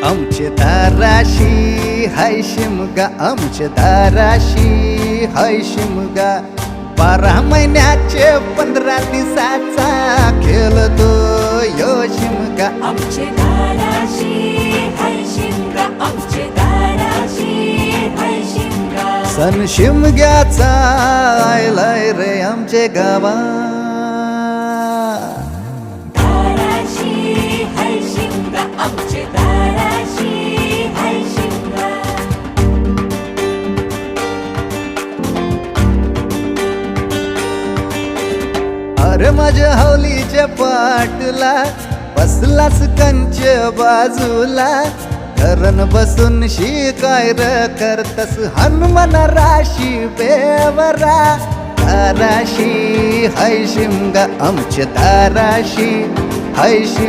आमचे दाराशी हाय शिमगा, आमचे दाराशी हाय शिमगा. 12 महिन्याचे 15 दिवसाचा खेळतो यो शिमगा. आमचे दाराशी हाय शिमगा, आमचे दाराशी हाय शिमगा. सण शिमग्याचा आयलाय रे आमचे गावा. दाराशी हाय शिमगा, आमचे दाराशी हाय शिमगा. अरे माझ्या हौलीच्या पाटला बसलास कंच बाजूला. धरण बसून शिकाय र करतस हनुमान राशी बेवरा. दाराशी हाय शिमगा, आमच्या दाराशी हाय शिमगा.